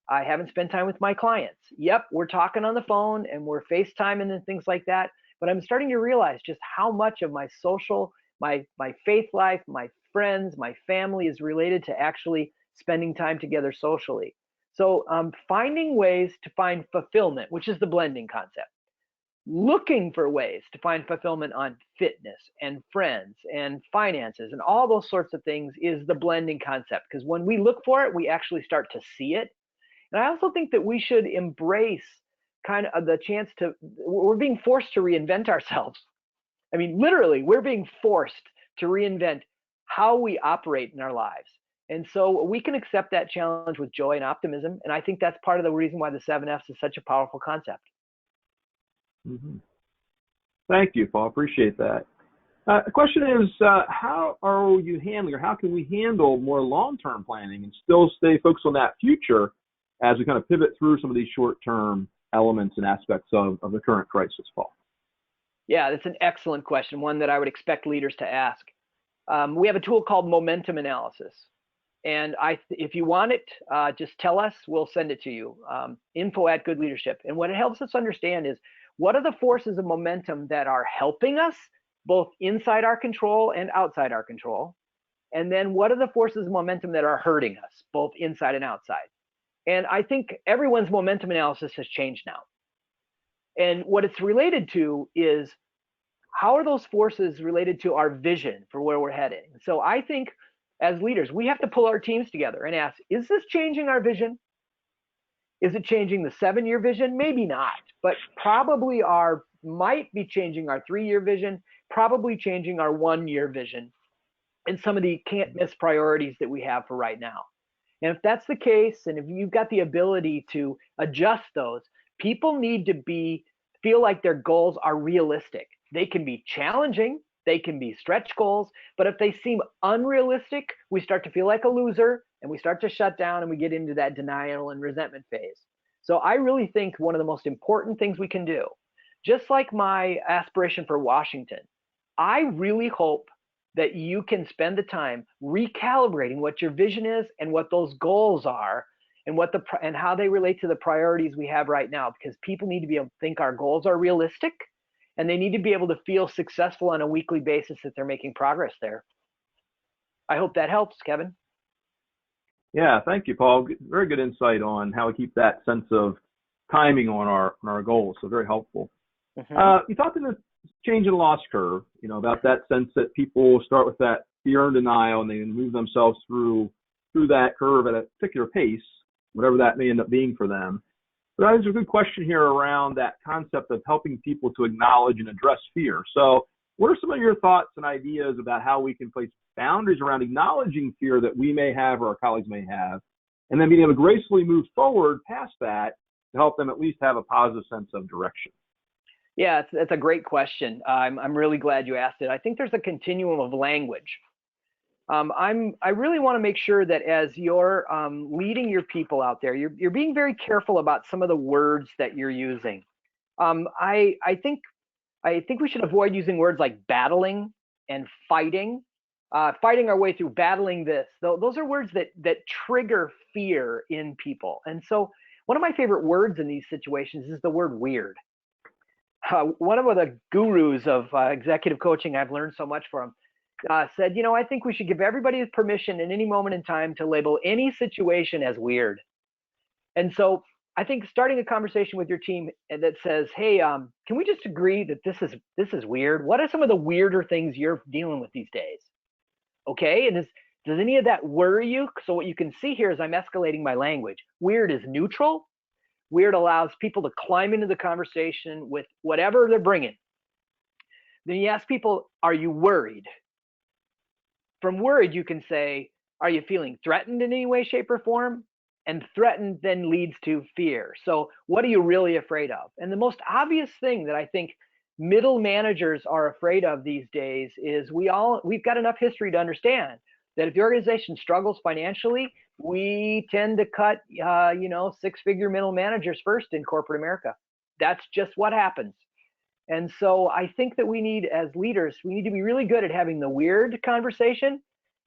I haven't spent time with my clients. Yep, we're talking on the phone and we're FaceTiming and things like that. But I'm starting to realize just how much of my social, my faith life, my friends, my family is related to actually spending time together socially. So finding ways to find fulfillment, which is the blending concept. Looking for ways to find fulfillment on fitness and friends and finances and all those sorts of things is the blending concept. Because when we look for it, we actually start to see it. And I also think that we should embrace kind of the chance we're being forced to reinvent ourselves. I mean, literally, we're being forced to reinvent how we operate in our lives. And so we can accept that challenge with joy and optimism. And I think that's part of the reason why the 7Fs is such a powerful concept. Mm-hmm. Thank you, Paul. Appreciate that. The question is, how are you handling, or how can we handle more long-term planning and still stay focused on that future as we kind of pivot through some of these short-term elements and aspects of the current crisis, Paul? Yeah, that's an excellent question, one that I would expect leaders to ask. We have a tool called momentum analysis. And if you want it, just tell us, we'll send it to you, info@Good Leadership. And what it helps us understand is, what are the forces of momentum that are helping us, both inside our control and outside our control? And then what are the forces of momentum that are hurting us, both inside and outside? And I think everyone's momentum analysis has changed now. And what it's related to is, how are those forces related to our vision for where we're heading? So I think as leaders, we have to pull our teams together and ask, is this changing our vision? Is it changing the 7-year vision? Maybe not, but probably might be changing our 3-year vision, probably changing our 1-year vision, and some of the can't miss priorities that we have for right now. And if that's the case, and if you've got the ability to adjust those, people need to feel like their goals are realistic. They can be challenging, they can be stretch goals, but if they seem unrealistic, we start to feel like a loser, and we start to shut down, and we get into that denial and resentment phase. So I really think one of the most important things we can do, just like my aspiration for Washington, I really hope that you can spend the time recalibrating what your vision is and what those goals are, and how they relate to the priorities we have right now, because people need to be able to think our goals are realistic, and they need to be able to feel successful on a weekly basis that they're making progress there. I hope that helps, Kevin. Yeah, thank you, Paul. Very good insight on how we keep that sense of timing on our goals. So very helpful. Mm-hmm. You talked in the change and loss curve, about that sense that people start with that fear and denial, and they move themselves through that curve at a particular pace, whatever that may end up being for them. But there's a good question here around that concept of helping people to acknowledge and address fear. So what are some of your thoughts and ideas about how we can place boundaries around acknowledging fear that we may have or our colleagues may have, and then being able to gracefully move forward past that to help them at least have a positive sense of direction? Yeah, it's a great question. I'm really glad you asked it. I think there's a continuum of language. I really want to make sure that as you're leading your people out there, you're being very careful about some of the words that you're using. I think we should avoid using words like battling and fighting our way through, battling this. Those are words that trigger fear in people. And so one of my favorite words in these situations is the word weird. One of the gurus of executive coaching I've learned so much from said, I think we should give everybody permission at any moment in time to label any situation as weird. And so I think starting a conversation with your team that says, hey, can we just agree that this is weird? What are some of the weirder things you're dealing with these days? Okay, and does any of that worry you? So what you can see here is I'm escalating my language. Weird is neutral. Weird allows people to climb into the conversation with whatever they're bringing. Then you ask people, are you worried? From worried, you can say, are you feeling threatened in any way, shape, or form? And threatened then leads to fear. So what are you really afraid of? And the most obvious thing that I think middle managers are afraid of these days is we've got enough history to understand that if the organization struggles financially, we tend to cut, 6-figure middle managers first in corporate America. That's just what happens. And so I think that we need, as leaders, we need to be really good at having the weird conversation.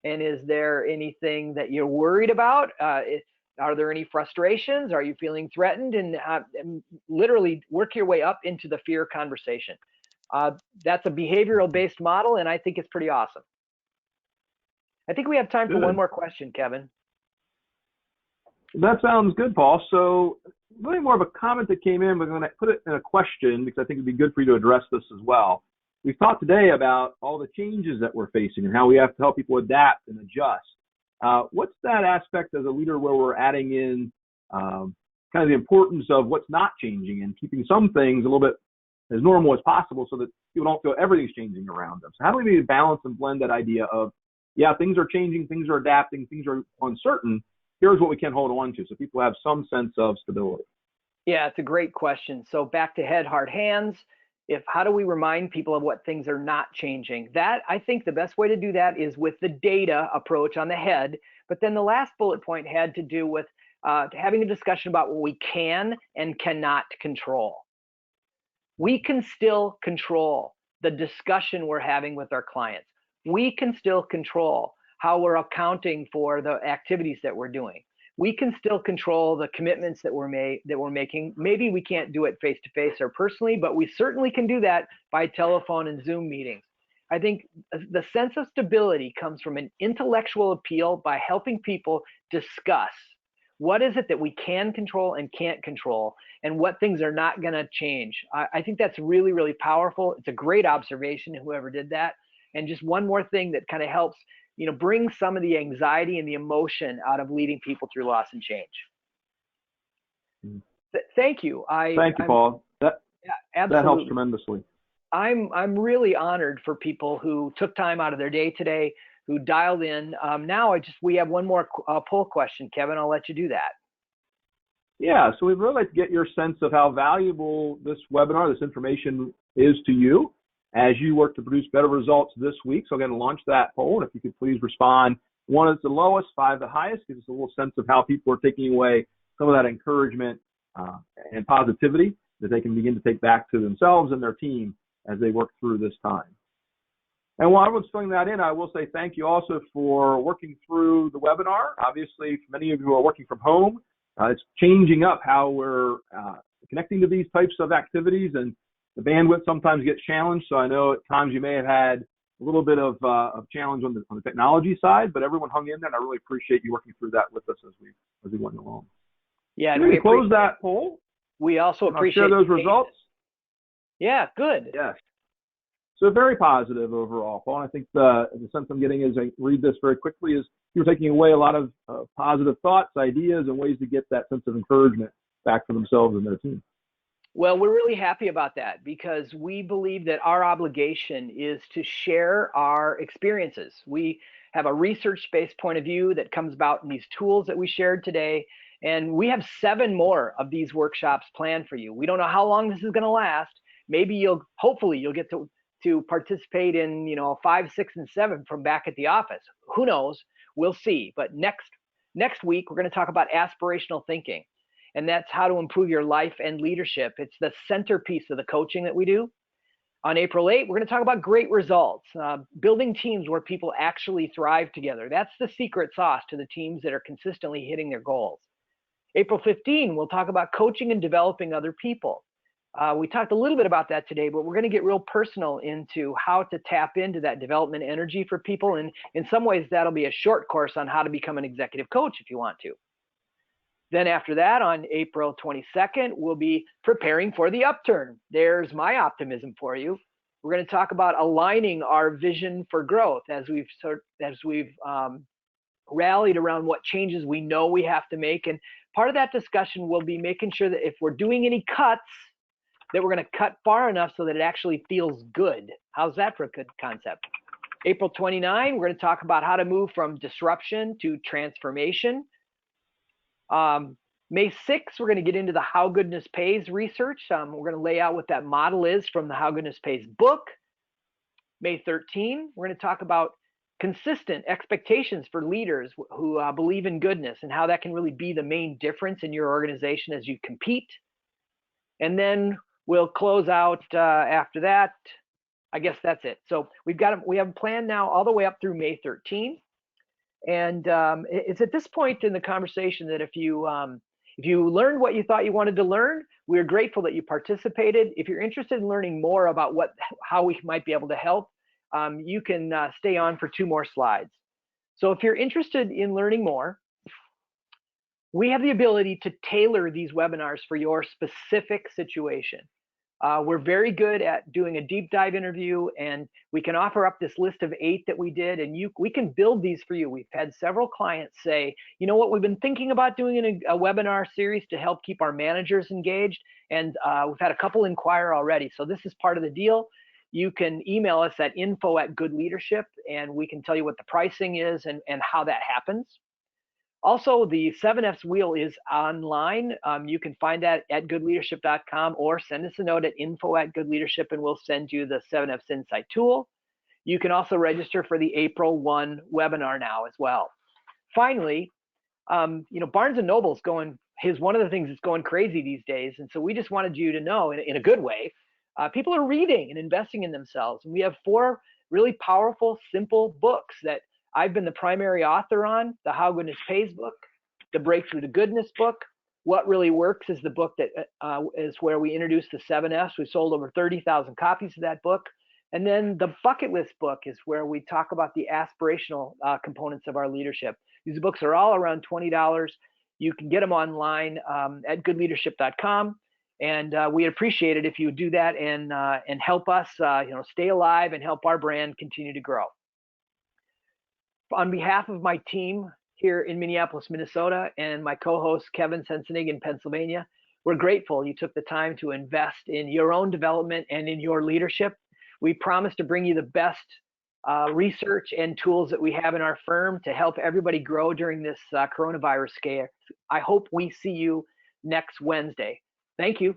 And is there anything that you're worried about? Are there any frustrations? Are you feeling threatened? And literally work your way up into the fear conversation. That's a behavioral-based model, and I think it's pretty awesome. I think we have time for one more question, Kevin. That sounds good, Paul. So really more of a comment that came in, but I'm going to put it in a question because I think it'd be good for you to address this as well. We've talked today about all the changes that we're facing and how we have to help people adapt and adjust. What's that aspect as a leader where we're adding in kind of the importance of what's not changing and keeping some things a little bit as normal as possible so that people don't feel everything's changing around them. So how do we balance and blend that idea of, yeah, things are changing, things are adapting, things are uncertain. Here's what we can hold on to so people have some sense of stability. Yeah, it's a great question. So back to head, heart, hands. How do we remind people of what things are not changing? That, I think the best way to do that is with the data approach on the head. But then the last bullet point had to do with having a discussion about what we can and cannot control. We can still control the discussion we're having with our clients. We can still control how we're accounting for the activities that we're doing. We can still control the commitments that we're making. Maybe we can't do it face-to-face or personally, but we certainly can do that by telephone and Zoom meetings. I think the sense of stability comes from an intellectual appeal by helping people discuss what is it that we can control and can't control, and what things are not going to change. I think that's really, really powerful. It's a great observation, whoever did that. And just one more thing that kind of helps, bring some of the anxiety and the emotion out of leading people through loss and change. Thank you. Thank you, Paul. That helps tremendously. I'm really honored for people who took time out of their day today, who dialed in. Now we have one more poll question, Kevin. I'll let you do that. Yeah, so we'd really like to get your sense of how valuable this webinar, this information is to you as you work to produce better results this week. So again, launch that poll, and if you could please respond. 1 is the lowest, 5 the highest. Gives us a little sense of how people are taking away some of that encouragement and positivity that they can begin to take back to themselves and their team as they work through this time. And while everyone's filling that in, I will say thank you also for working through the webinar. Obviously, for many of you who are working from home, it's changing up how we're connecting to these types of activities, and the bandwidth sometimes gets challenged. So I know at times you may have had a little bit of challenge on the technology side, but everyone hung in there, and I really appreciate you working through that with us as we went along. Yeah, and we close that poll. We also appreciate share those results. Yeah, good. Yes. So very positive overall, Paul. And I think the sense I'm getting as I read this very quickly is you're taking away a lot of positive thoughts, ideas, and ways to get that sense of encouragement back for themselves and their team. Well, we're really happy about that because we believe that our obligation is to share our experiences. We have a research-based point of view that comes about in these tools that we shared today, and we have 7 more of these workshops planned for you. We don't know how long this is going to last. Maybe hopefully you'll get to participate in 5, 6, and 7 from back at the office. Who knows? We'll see. But next week we're going to talk about aspirational thinking, and that's how to improve your life and leadership. It's the centerpiece of the coaching that we do. On April 8th, we're going to talk about great results, building teams where people actually thrive together. That's the secret sauce to the teams that are consistently hitting their goals. April 15th, we'll talk about coaching and developing other people. We talked a little bit about that today, but we're going to get real personal into how to tap into that development energy for people. And in some ways, that'll be a short course on how to become an executive coach if you want to. Then after that, on April 22nd, we'll be preparing for the upturn. There's my optimism for you. We're going to talk about aligning our vision for growth as we've rallied around what changes we know we have to make. And part of that discussion will be making sure that if we're doing any cuts, that we're going to cut far enough so that it actually feels good. How's that for a good concept? April 29, we're going to talk about how to move from disruption to transformation. May 6th, we're going to get into the How Goodness Pays research. We're going to lay out what that model is from the How Goodness Pays book. May 13, we're going to talk about consistent expectations for leaders who believe in goodness and how that can really be the main difference in your organization as you compete. And then we'll close out after that. I guess that's it. So we have a plan now all the way up through May 13th. And it's at this point in the conversation that if you learned what you thought you wanted to learn, we're grateful that you participated. If you're interested in learning more about how we might be able to help, you can stay on for 2 more slides. So if you're interested in learning more, we have the ability to tailor these webinars for your specific situation. We're very good at doing a deep dive interview, and we can offer up this list of 8 that we did, and we can build these for you. We've had several clients say, you know what, we've been thinking about doing a webinar series to help keep our managers engaged, and we've had a couple inquire already. So this is part of the deal. You can email us at info@goodleadership, and we can tell you what the pricing is and how that happens. Also, the 7Fs wheel is online. You can find that at goodleadership.com or send us a note at info@goodleadership and we'll send you the 7Fs Insight tool. You can also register for the April 1 webinar now as well. Finally, Barnes & Noble's one of the things that's going crazy these days. And so we just wanted you to know in a good way, people are reading and investing in themselves. And we have 4 really powerful, simple books that I've been the primary author on: the How Goodness Pays book, the Breakthrough to Goodness book. What Really Works is the book that is where we introduced the 7Fs. We sold over 30,000 copies of that book. And then the Bucket List book is where we talk about the aspirational components of our leadership. These books are all around $20. You can get them online at goodleadership.com. And we'd appreciate it if you would do that and help us stay alive and help our brand continue to grow. On behalf of my team here in Minneapolis, Minnesota, and my co-host Kevin Sensenig in Pennsylvania, we're grateful you took the time to invest in your own development and in your leadership. We promise to bring you the best research and tools that we have in our firm to help everybody grow during this coronavirus scare. I hope we see you next Wednesday. Thank you.